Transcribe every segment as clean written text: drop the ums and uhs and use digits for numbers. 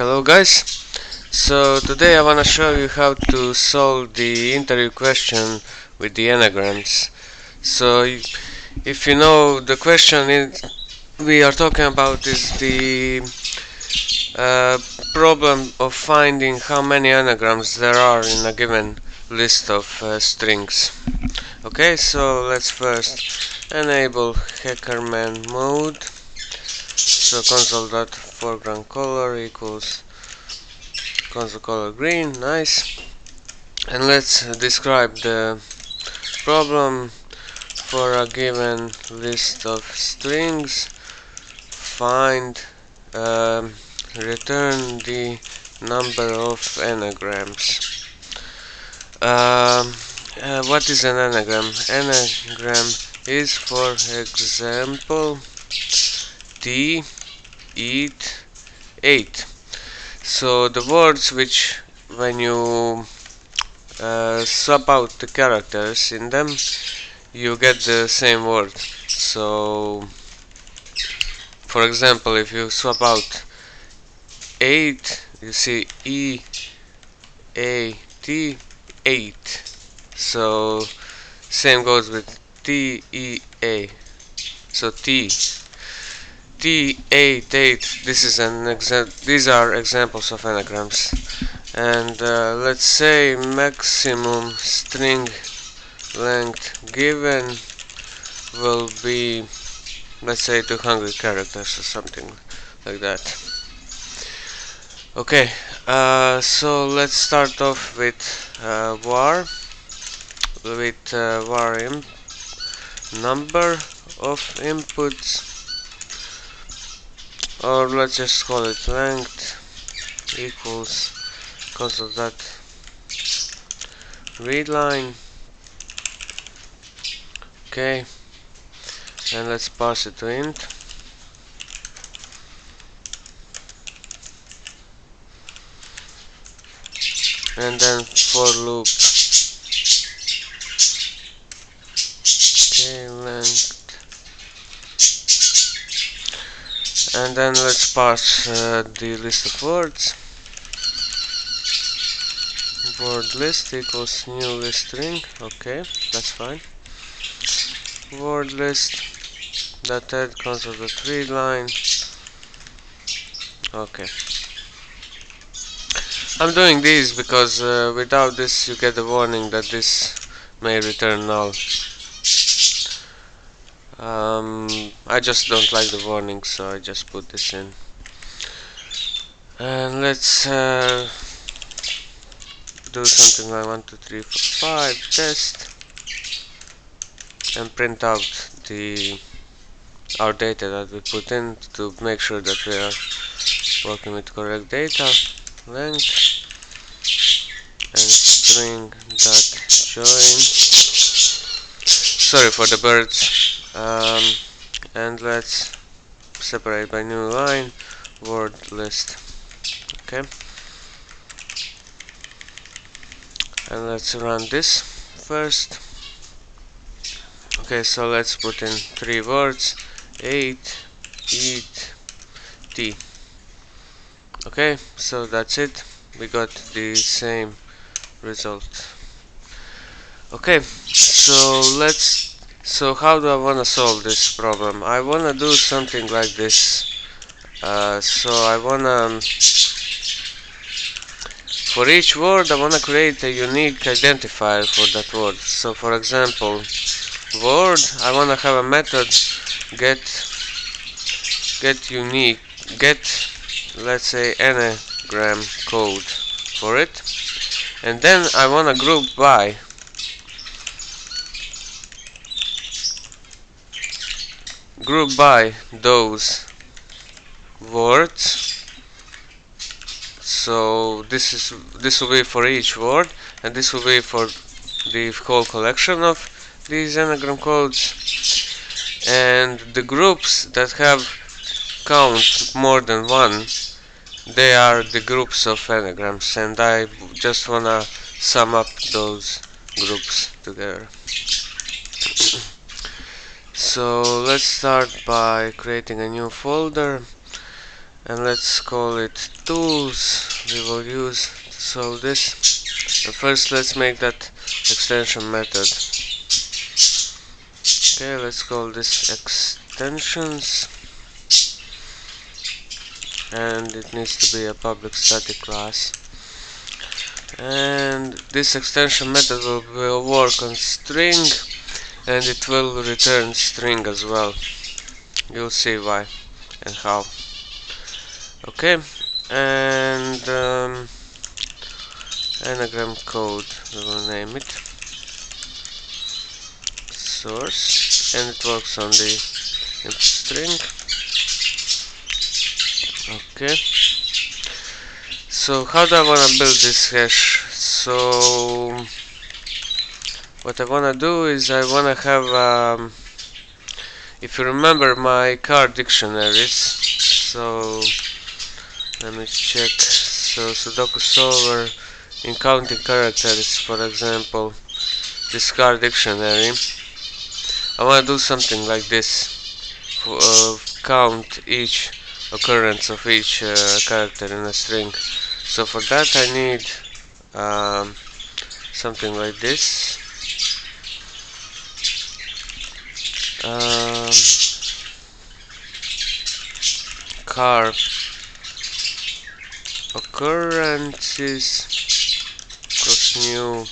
Hello guys, so today I wanna show you how to solve the interview question with the anagrams. So if you know the question we are talking about is the uh, problem of finding how many anagrams there are in a given list of strings. Okay, so let's first enable hackerman mode. So console.foreground color equals console color green, nice. And let's describe the problem. For a given list of strings, find return the number of anagrams. What is an anagram? Anagram is, for example, tea, eat, ate. So the words which, when you swap out the characters in them, you get the same word. So, for example, if you swap out 8, you see E, A, T, 8. So, same goes with T, E, A. So T, 8, 8. This is these are examples of anagrams. And let's say maximum string length given will be, let's say, 200 characters or something like that. Okay, so let's start off with var number of inputs, or let's just call it length equals console.readline. Okay, and let's pass it to int. And then for loop. Okay, length. And then let's pass the list of words. Word list equals new list string. Okay, that's fine. Word list that add console.readline. Okay, I'm doing these because without this you get a warning that this may return null. I just don't like the warning, so I just put this in. And let's do something like 1, 2, 3, 4, 5 test, and print out our data that we put in to make sure that we are working with correct data. Length and string dot join. Sorry for the birds. And let's separate by new line word list. Okay, and let's run this first. Okay, so let's put in 3 words: 8, eat, tea. Okay, so that's it. We got the same result. Okay, so how do I wanna solve this problem? I wanna do something like this. So I wanna, for each word I wanna create a unique identifier for that word. So for example, word, I wanna have a method get unique, let's say anagram code for it, and then I wanna group by those words. So this will be for each word, and this will be for the whole collection of these anagram codes. And the groups that have count more than 1, they are the groups of anagrams, and I just wanna sum up those groups together. So let's start by creating a new folder, and let's call it tools we will use to solve this. And first let's make that extension method. Okay, let's call this extensions, and it needs to be a public static class. And this extension method will work on string, and it will return string as well. You'll see why and how. Okay, and anagram code, we will name it source, and it works on the input string. Okay, so how do I want to build this hash? So what I want to do is I want to have if you remember my car dictionaries, so let me check. So Sudoku solver in counting characters, for example, this car dictionary, I want to do something like this, count each occurrence of each character in a string. So for that I need something like this. Car occurrences plus new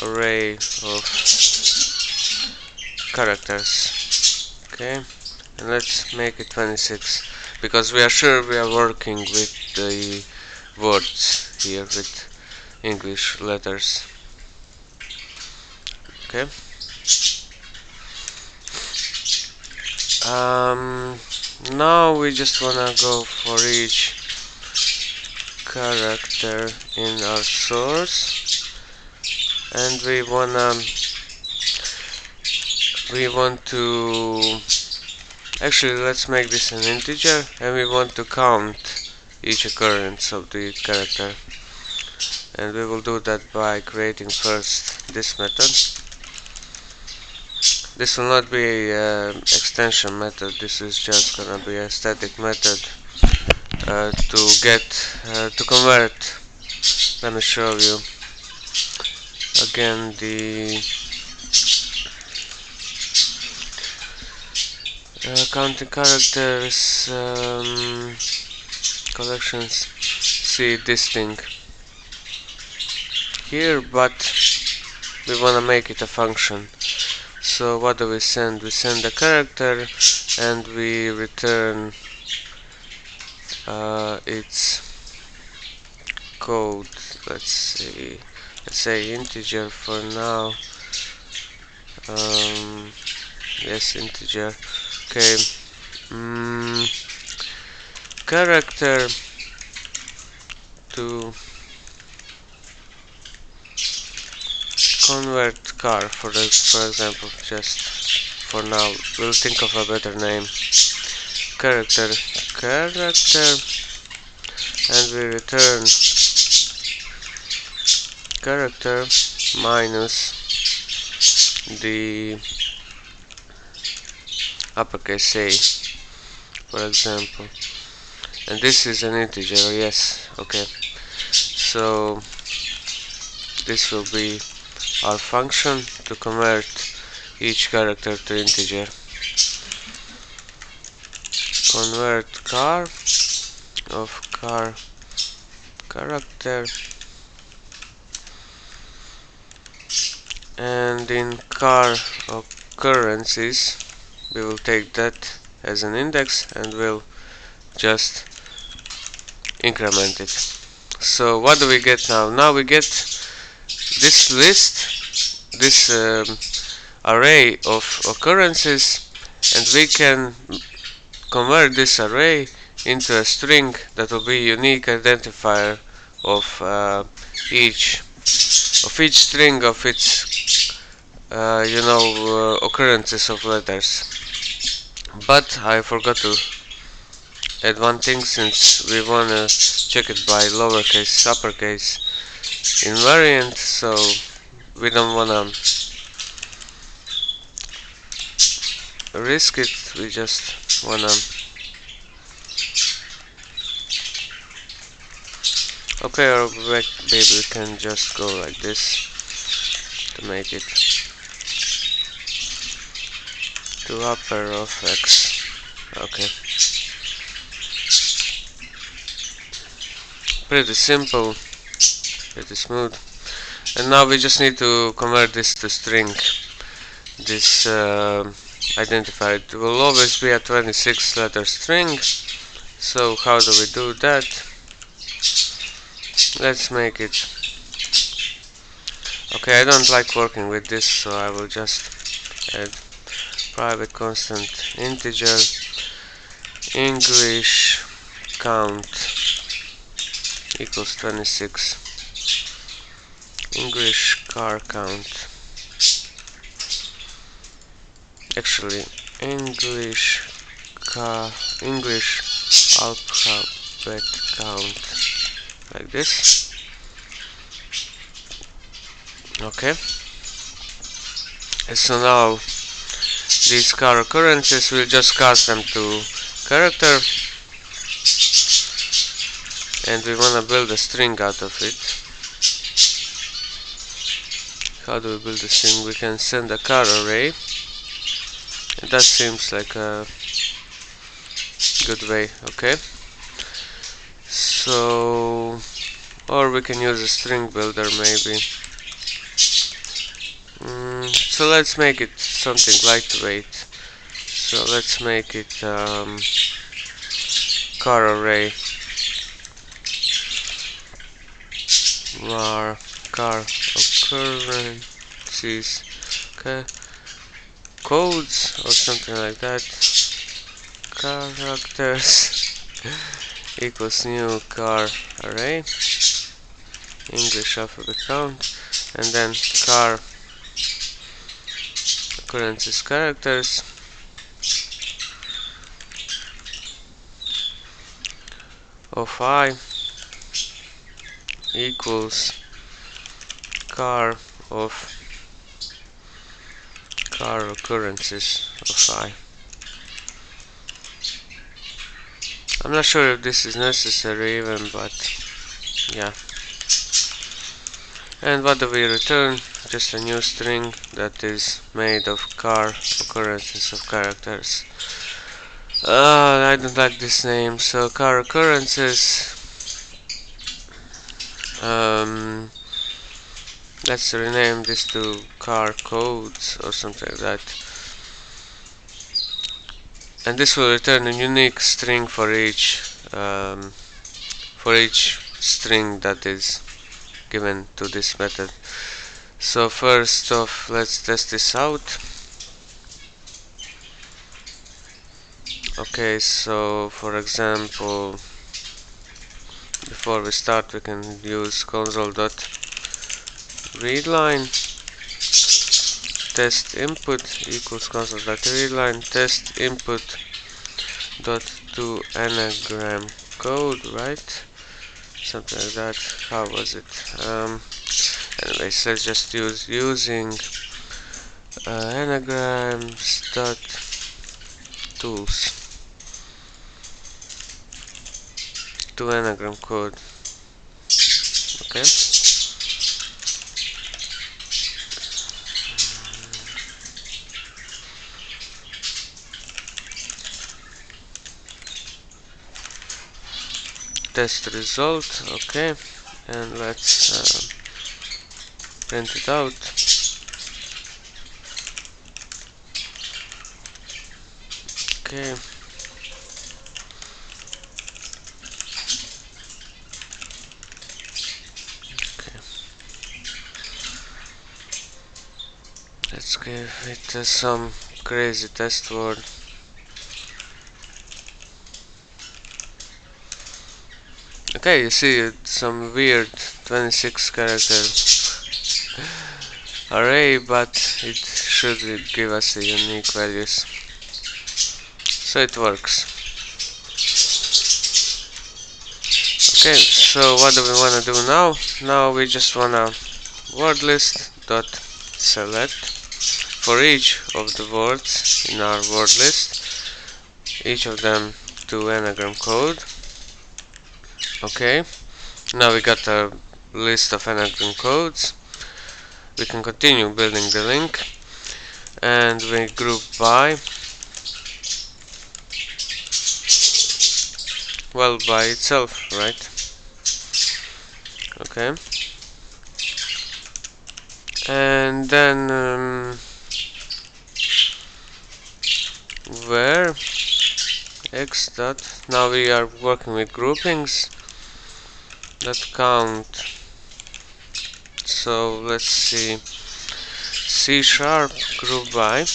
array of characters. Okay, and let's make it 26, because we are sure we are working with the words here, with English letters. Okay. Now we just wanna go for each character in our source, and we want to actually, let's make this an integer, and we want to count each occurrence of the character, and we will do that by creating first this method. This will not be an extension method, this is just gonna be a static method to convert. Let me show you again the counting characters collections. See this thing here, but we want to make it a function. So what do we send? We send a character and we return its code. Let's say integer for now. Yes, integer. Okay. Character to convert car, for example, just for now. We'll think of a better name. Character, and we return character minus the uppercase A, for example, and this is an integer. Yes, okay, so this will be our function to convert each character to integer. Convert car of car character, and in car occurrences we will take that as an index and we'll just increment it. So what do we get now? Now we get this list, this array of occurrences, and we can convert this array into a string that will be unique identifier of each string of its occurrences of letters. But I forgot to add one thing, since we wanna check it by lowercase uppercase invariant, so we don't wanna risk it. We just wanna Okay, or maybe we can just go like this to make it to upper of x. Okay, pretty simple, pretty smooth. And now we just need to convert this to string. This identifier will always be a 26 letter string. So how do we do that? Let's make it. Okay, I don't like working with this, so I will just add private constant integer English count equals 26. English car count. Actually, English alphabet count, like this. Okay. And so now these car occurrences, we'll just cast them to character, and we wanna build a string out of it. How do we build a string? We can send a car array, and that seems like a good way. Okay, so, or we can use a string builder maybe. So let's make it something lightweight. So let's make it car array var car occurrences, okay, codes or something like that, characters equals new car array English alphabet count, and then car occurrences characters of I equals car occurrences of I. I'm not sure if this is necessary even, but yeah. And what do we return? Just a new string that is made of car occurrences of characters. I don't like this name, so car occurrences. Let's rename this to car codes or something like that. And this will return a unique string for each string that is given to this method. So first off, let's test this out. Okay, so for example, before we start, we can use console.readline test input equals console.readline test input dot to anagram code, right? Something like that. How was it? Anyways, let's just using anagrams dot tools to anagram code. Okay. Test result. Okay, and let's print it out. Okay. Let's give it some crazy test word. Okay, you see some weird 26 character array, but it should give us the unique values. So it works. Okay, so what do we want to do now? Now we just want to word list dot select for each of the words in our word list, each of them to anagram code. Okay, Now we got a list of anagram codes. We can continue building the link, and we group by, well, by itself, right? Okay. And then where x dot, now we are working with groupings that count. So let's see, C# group by,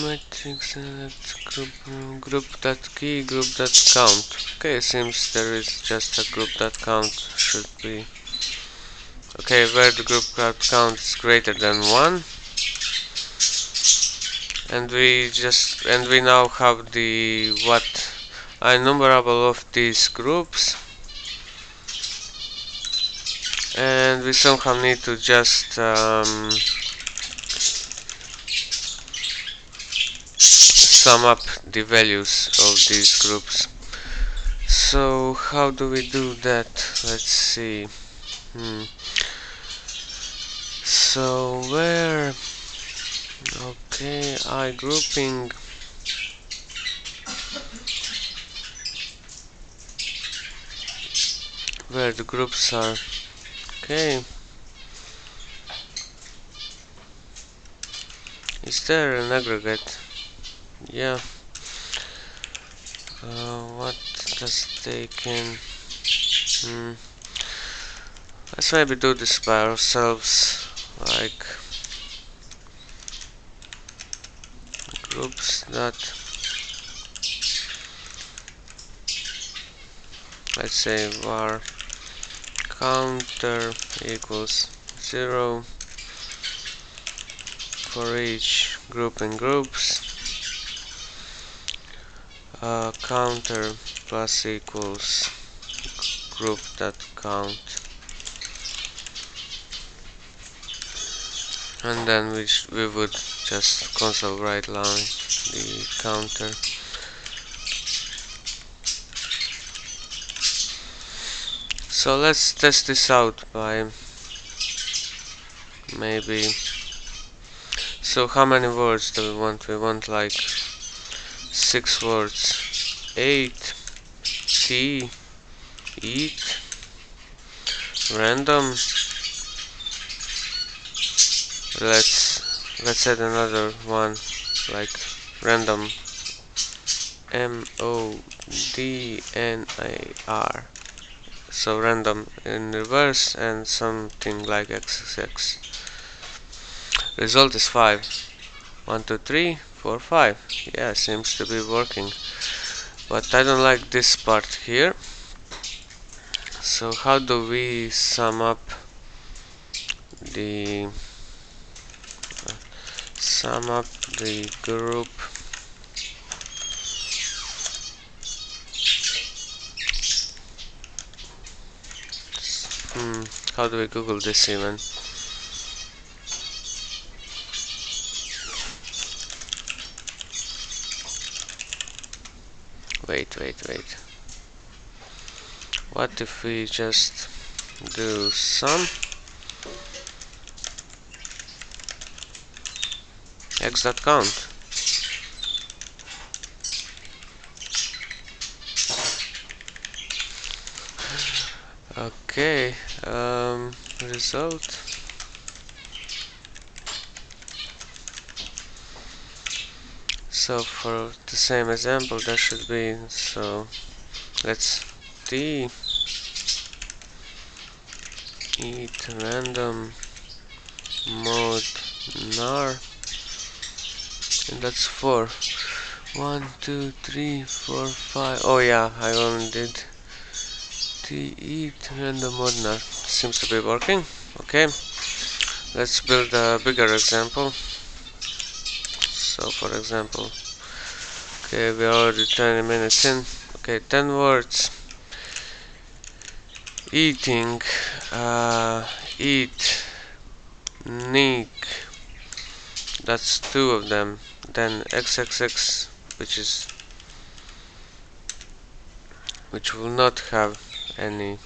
matrix group.key group.count. Okay, seems there is just a group.count should be. Okay, where the group.count is greater than 1, and we now have the enumerable of these groups, and we somehow need to just sum up the values of these groups. So how do we do that? Let's see. So where, okay, I grouping, where the groups are. Okay, is there an aggregate? Yeah. What does take in? Let's maybe do this by ourselves, like groups that, let's say var counter equals 0 for each group in groups, counter plus equals group.count, and then we would just console write line the counter. So let's test this out by maybe, so how many words do we want? We want like 6 words. 8, T, eat, random. Let's add another one, like random, MODNAR. So random in reverse and something like XXX. Result is 5. 1, 2, 3, 4, 5. Yeah, seems to be working. But I don't like this part here. So how do we sum up the group? How do we Google this even? Wait. What if we just do sum x.count? Okay, result. So for the same example, that should be, so let's t eat random mod nar, and that's 4. 1, 2, 3, 4, 5. Oh yeah, I only did t eat random mod nar. Seems to be working. Okay, let's build a bigger example. So for example, okay, we're already 20 minutes in. Okay, 10 words. Eating eat, nick, that's two of them. Then xxx, which will not have any.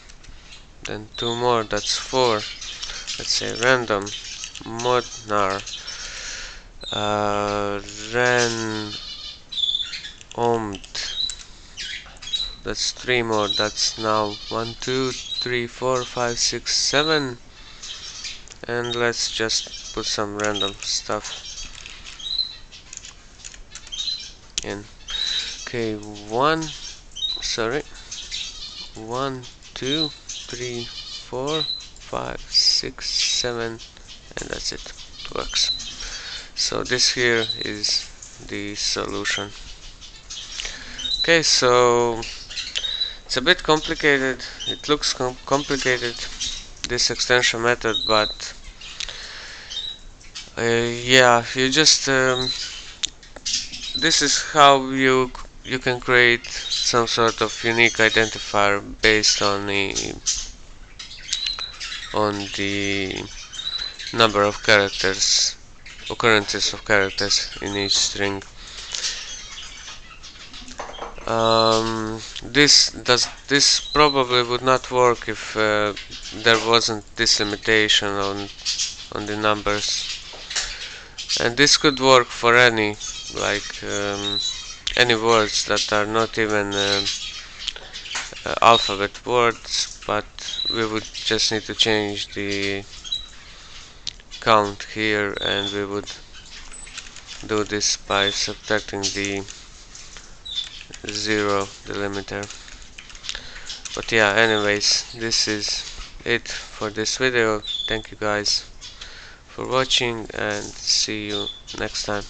Then two more, that's four. Let's say random, modnar, ren omt. That's three more. That's now 1, 2, 3, 4, 5, 6, 7. And let's just put some random stuff in. Okay, 1, 2, 3, 4, 5, 6, 7, and that's it. It works. So this here is the solution. Okay, so it's a bit complicated. It looks complicated, this extension method, but yeah, you just this is how you can create some sort of unique identifier based on the number of characters, occurrences of characters in each string. This probably would not work if there wasn't this limitation on the numbers, and this could work for any words that are not even alphabet words, but we would just need to change the count here, and we would do this by subtracting the 0 delimiter. But yeah, anyways, this is it for this video. Thank you guys for watching, and see you next time.